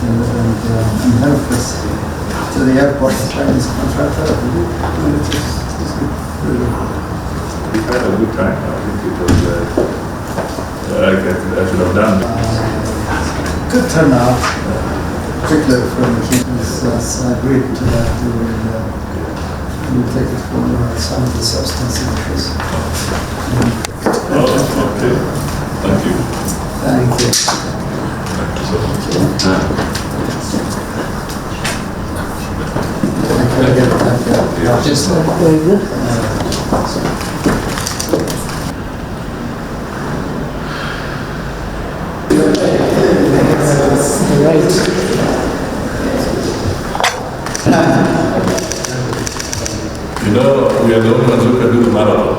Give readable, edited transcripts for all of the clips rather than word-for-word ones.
and help us to the airport Chinese contractor. We had a good time. I think it was I should have done. Good turnout, particularly from the kids. I agreed to that. We will take it for some of the substance issues. Okay. Thank you. Thank you. Just very good. You know, we are the only ones who can do the marathon.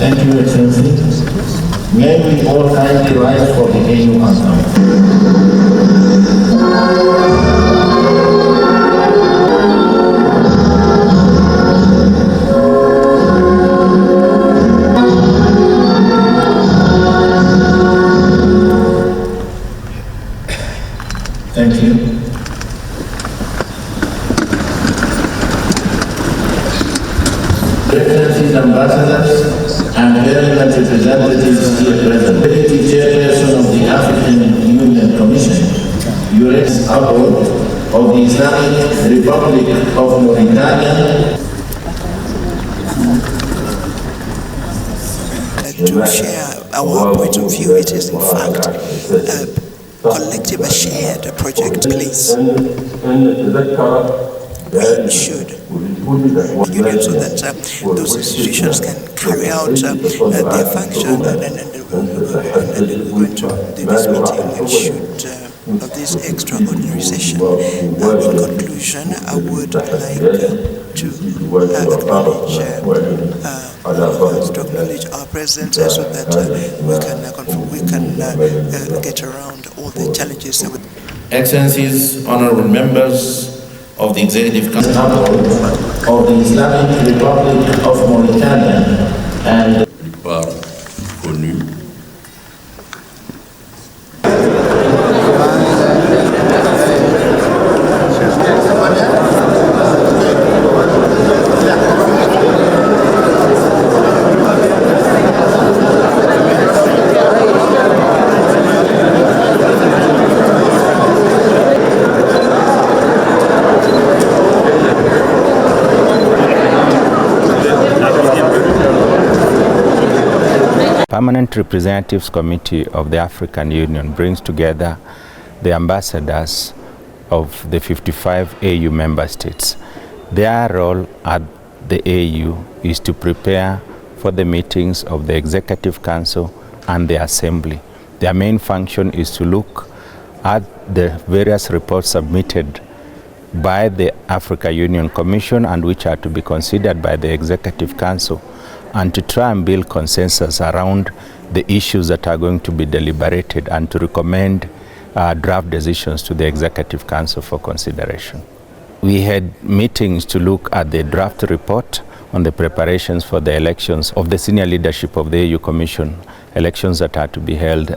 Thank you, Excellency. May we all kindly rise for the AU anthem. Thank you. Excellencies, ambassadors, and government representatives here present. Deputy Chairperson of the African Union Commission, AJAABU of the Islamic Republic of Mauritania. To share our point of view, it is in fact a collective, a shared project, please. We should union so that those institutions can carry out their function, and we're going to this meeting should of this extraordinary session. In conclusion, I would like to acknowledge our presence so that we can get around all the challenges that would. Excellencies, honorable members of the Executive Council of the Islamic Republic of Mauritania and connu. Permanent Representatives Committee of the African Union brings together the ambassadors of the 55 AU member states. Their role at the AU is to prepare for the meetings of the Executive Council and the Assembly. Their main function is to look at the various reports submitted by the African Union Commission and which are to be considered by the Executive Council, and to try and build consensus around the issues that are going to be deliberated and to recommend draft decisions to the Executive Council for consideration. We had meetings to look at the draft report on the preparations for the elections of the senior leadership of the AU Commission, elections that are to be held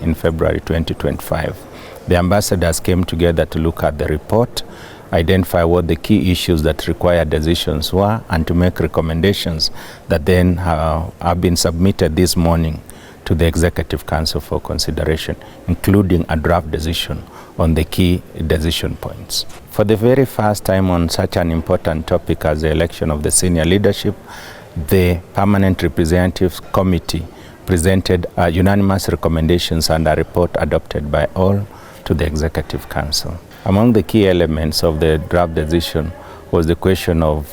in February 2025. The ambassadors came together to look at the report, identify what the key issues that require decisions were, and to make recommendations that then have been submitted this morning to the Executive Council for consideration, including a draft decision on the key decision points. For the very first time on such an important topic as the election of the senior leadership, the Permanent Representatives Committee presented unanimous recommendations and a report adopted by all to the Executive Council. Among the key elements of the draft decision was the question of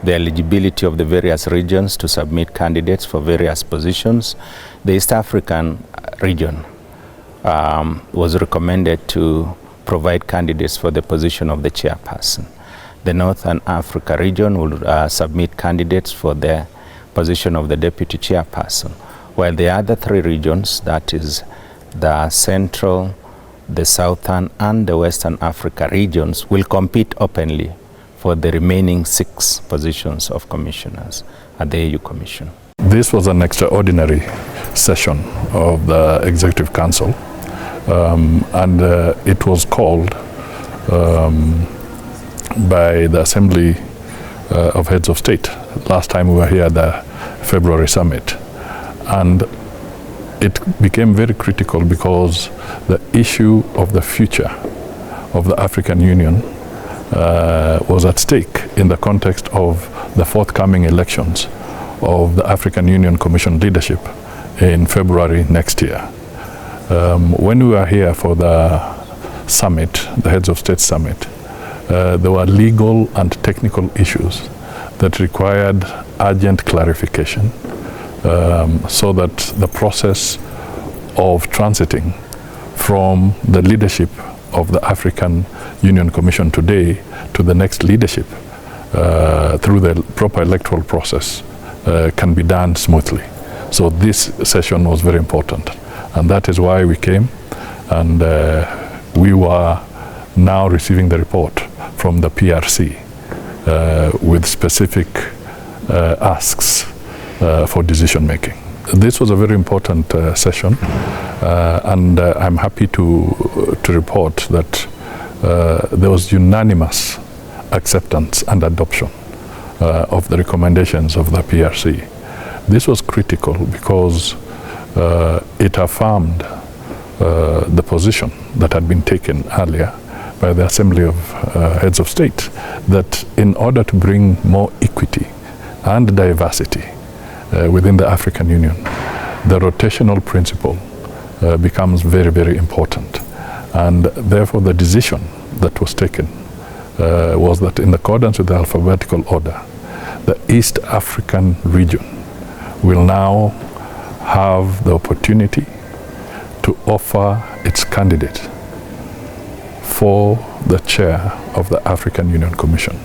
the eligibility of the various regions to submit candidates for various positions. The East African region was recommended to provide candidates for the position of the chairperson. The Northern Africa region will submit candidates for the position of the deputy chairperson, while the other three regions, that is the Central, the Southern and the Western Africa regions, will compete openly for the remaining 6 positions of commissioners at the AU Commission. This was an extraordinary session of the Executive Council, and it was called by the Assembly of Heads of State. Last time we were here at the February summit, and it became very critical because the issue of the future of the African Union was at stake in the context of the forthcoming elections of the African Union Commission leadership in February next year. When we were here for the summit, the Heads of State summit, there were legal and technical issues that required urgent clarification so that the process of transiting from the leadership of the African Union Commission today to the next leadership through the proper electoral process can be done smoothly. So this session was very important, and that is why we came, and we were now receiving the report from the PRC with specific asks for decision making. This was a very important session, and I'm happy to report that there was unanimous acceptance and adoption of the recommendations of the PRC. This was critical because it affirmed the position that had been taken earlier by the Assembly of Heads of State, that in order to bring more equity and diversity within the African Union, the rotational principle becomes very, very important. And therefore the decision that was taken was that in accordance with the alphabetical order, the East African region will now have the opportunity to offer its candidate for the chair of the African Union Commission.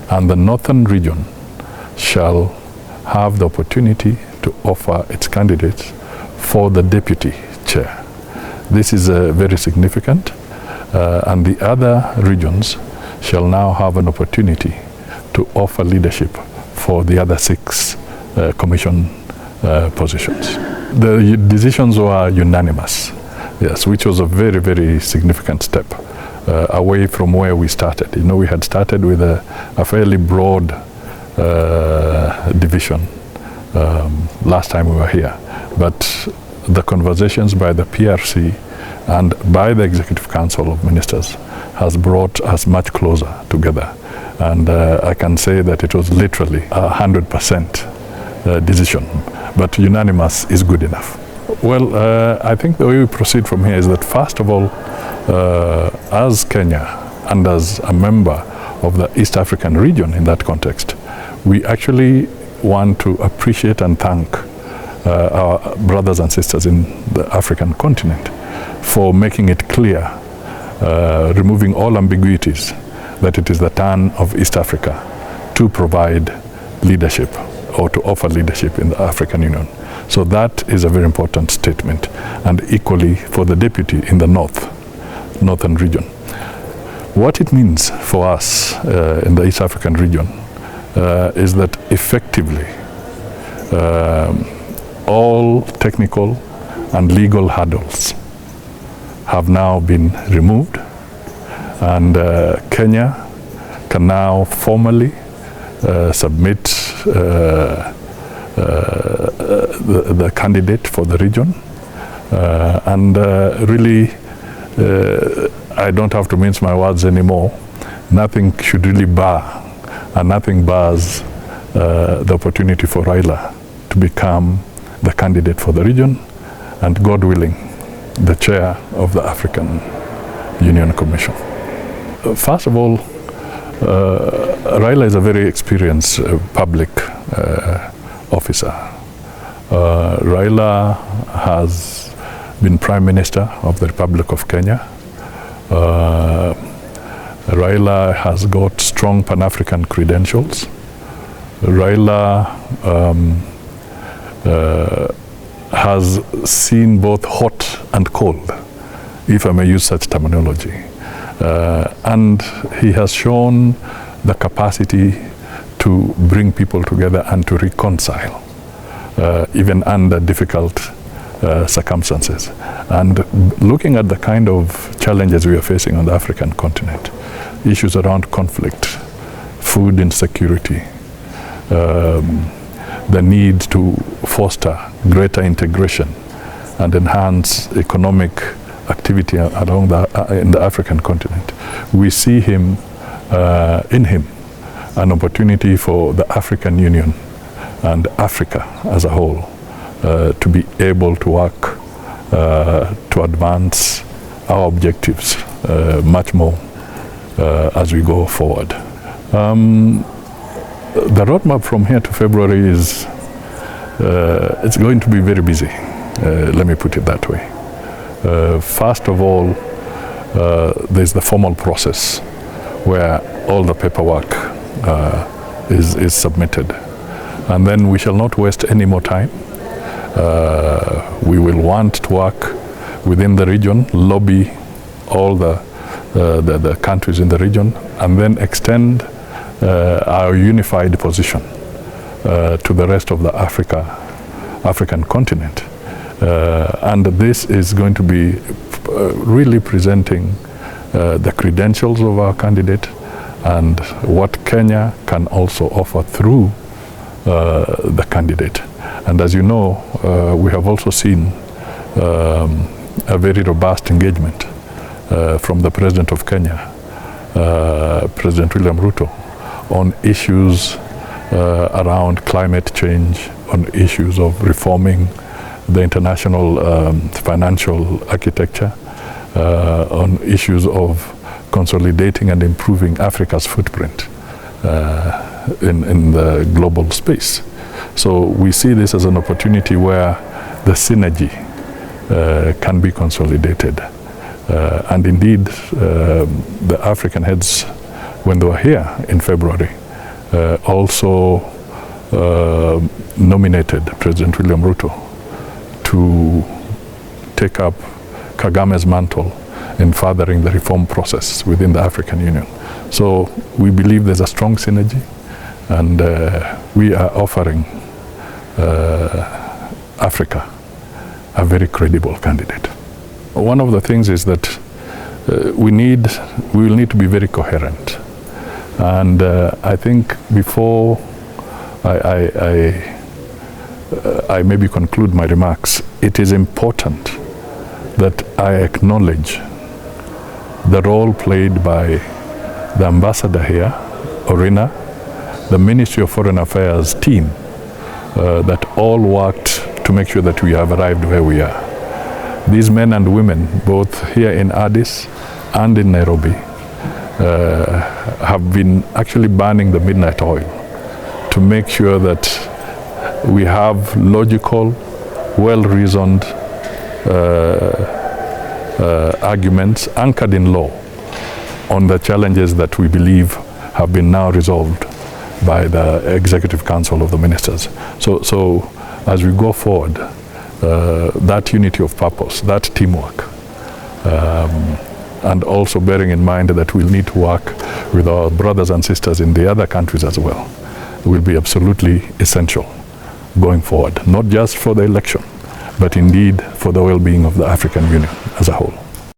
And the Northern region shall have the opportunity to offer its candidates for the deputy chair. This is very significant, and the other regions shall now have an opportunity to offer leadership for the other 6 commission positions. The decisions were unanimous, yes, which was a very, very significant step away from where we started. You know, we had started with a fairly broad division last time we were here, but the conversations by the PRC and by the Executive Council of Ministers has brought us much closer together, and I can say that it was literally 100% decision, but unanimous is good enough. Well, I think the way we proceed from here is that, first of all, as Kenya and as a member of the East African region in that context, we actually want to appreciate and thank our brothers and sisters in the African continent for making it clear, removing all ambiguities, that it is the turn of East Africa to provide leadership or to offer leadership in the African Union. So that is a very important statement, and equally for the deputy in the northern region. What it means for us in the East African region is that effectively all technical and legal hurdles have now been removed, and Kenya can now formally submit the candidate for the region, and really I don't have to mince my words anymore. Nothing should really bar, and nothing bars the opportunity for Raila to become the candidate for the region, and God willing, the chair of the African Union Commission. First of all, Raila is a very experienced public officer. Raila has been Prime Minister of the Republic of Kenya. Raila has got strong Pan-African credentials. Raila has seen both hot and cold, if I may use such terminology. And he has shown the capacity to bring people together and to reconcile, even under difficult circumstances. And looking at the kind of challenges we are facing on the African continent, issues around conflict, food insecurity, the need to foster greater integration and enhance economic activity along in the African continent, we see him in him an opportunity for the African Union and Africa as a whole to be able to work to advance our objectives much more as we go forward. The roadmap from here to February is it's going to be very busy. Let me put it that way. First of all, there's the formal process where all the paperwork is submitted, and then we shall not waste any more time. We will want to work within the region, lobby all the countries in the region, and then extend our unified position to the rest of the African continent. And this is going to be really presenting the credentials of our candidate and what Kenya can also offer through the candidate. And as you know, we have also seen a very robust engagement from the President of Kenya, President William Ruto, on issues around climate change, on issues of reforming the international financial architecture, on issues of consolidating and improving Africa's footprint in the global space. So we see this as an opportunity where the synergy can be consolidated. And indeed, the African heads, when they were here in February, also nominated President William Ruto to take up Kagame's mantle in furthering the reform process within the African Union. So we believe there's a strong synergy, and we are offering Africa a very credible candidate. One of the things is that we will need to be very coherent. And I think before I maybe conclude my remarks, it is important that I acknowledge the role played by the ambassador here, Orina, the Ministry of Foreign Affairs team, that all worked to make sure that we have arrived where we are. These men and women, both here in Addis and in Nairobi, have been actually burning the midnight oil to make sure that we have logical, well-reasoned arguments anchored in law on the challenges that we believe have been now resolved by the Executive Council of the Ministers. So as we go forward, that unity of purpose, that teamwork, and also bearing in mind that we'll need to work with our brothers and sisters in the other countries as well, will be absolutely essential going forward, not just for the election, but indeed for the well-being of the African Union as a whole.